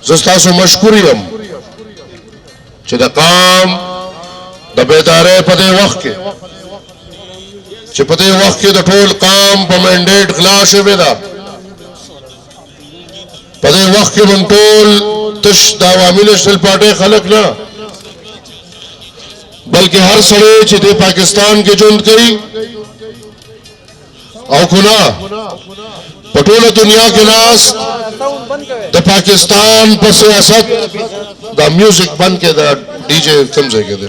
زه ستاسو مشکور یم چې د قام د بیدارۍ په دې وخت کې چې په دې وخت کې د ټول قام په منډیټ غلا شوې ده په دې وخت کې موږ ټول تش د عوامي نېشنل پارټۍ خلک نه بلکې هر سړی چې د پاکستان کې ژوند کوي او کنا په ټوله دنیا کې ناس د پاکستان په سیاست دا میوزیک بند کې دا ډي جے کوم ځای کې دی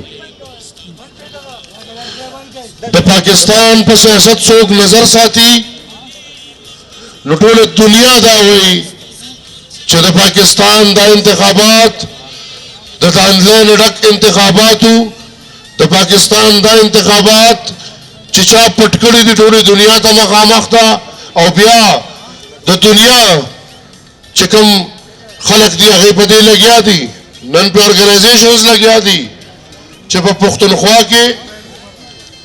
د پاکستان په سیاست څوک نظر ساتي نو ټوله دنیا دا وایي چې د پاکستان دا انتخابات د آنلاین ډک انتخاباتو د پاکستان دا انتخابات چې چا پټ کړي دي ټولې دنیا ته مخامخ ده او بیا د دنیا چې کوم خلک دي هغې په دې لګیا دي نن په ارګنایزیشنز لګیا دي چې په پښتونخوا کې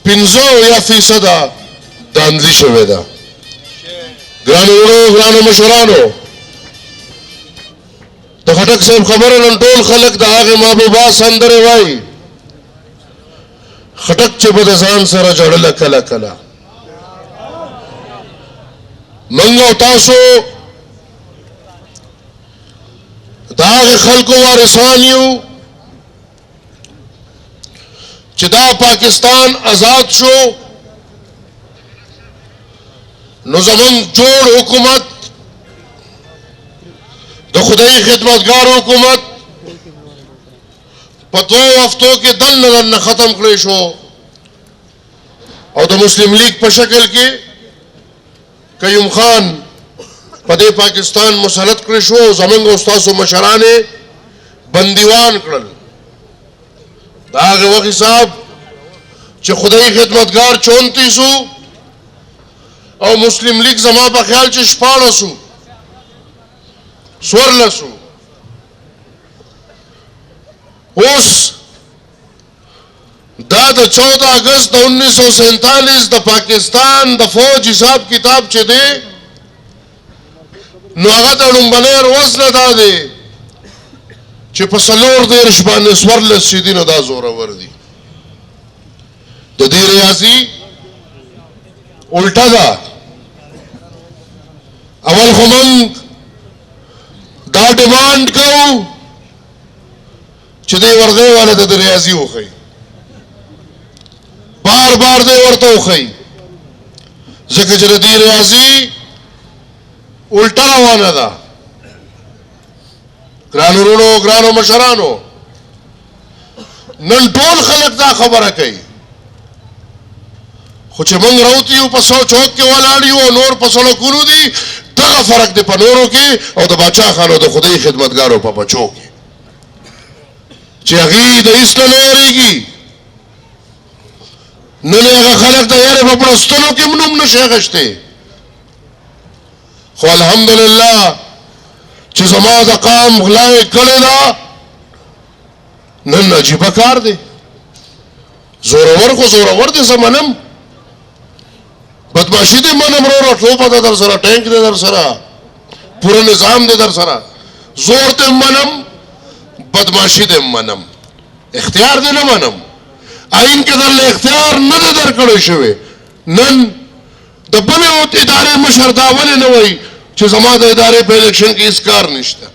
50% داندلي شوې ده ګرانو وروڼو ګرانو مشرانو د خټک صاحب خبره نن ټول خلک د هغې محبوبا سندرې وایي خټک چې به د ځان سره جړله کله کله موږ او تاسو د هغې خلکو وارثان یو چې دا پاکستان آزاد شو نو زمونږ جوړ حکومت د خدای خدمتګار حکومت په 2 هفتو کې دننه ختم کړی شو او د مسلم لیگ په شکل کې قیوم خان په دې پاکستان مسلط کړی شو او زمونږ او ستاسو مشران یې بندیوان کړل د هغې وخت حساب چې خدای خدمتګار 34 او مسلم لیگ زما په خیال چې 14 14 اوس دا د 14 اگست د 1947 د پاکستان د فوج حساب کتاب چې دی نو هغه د لومبنۍ وزن دا دی چې په 4 باندې 14 دي نو دا زورور دي د دې ریاضي الټا ده اول خو موږ دا ډیمانډ کوو چې دی ورغی والا د ریاضي وښیي بار بار دی ورته وښیي ځکه چې د دې ریاضي الټا روانه ده ګرانو وروڼو ګرانو مشرانو نن ټول خلک دا خبره کوي خو چې موږ راوتي یو په 100 چوک کې ولاړ یو او نور په سړکونو دي دغه فرق دی په نورو کې او د باچا خانو د خدای خدمتګارو په بچو کې چې هغې د هېڅ نه یارېږي نن هغه خلک د یارې په پړستلو کې هم نوم نشي اخیستی خو الحمدلله چې زما د قام غلا یې کړې ده نن عجیبه کار دی زورور خو زورور دی زه منم بدماشي دې منم وروره ټوپه ده در سره ټینک دی در سره پوره نظام دی در سره زور دې منم بدماشي دې منم اختیار دې نه منم آئین کې درله اختیار نه دی درکړی شوی نن د بلې ادارې مشر دا ولې نه وایي چې زما د ادارې په الیکشن کې هېڅ کار نشته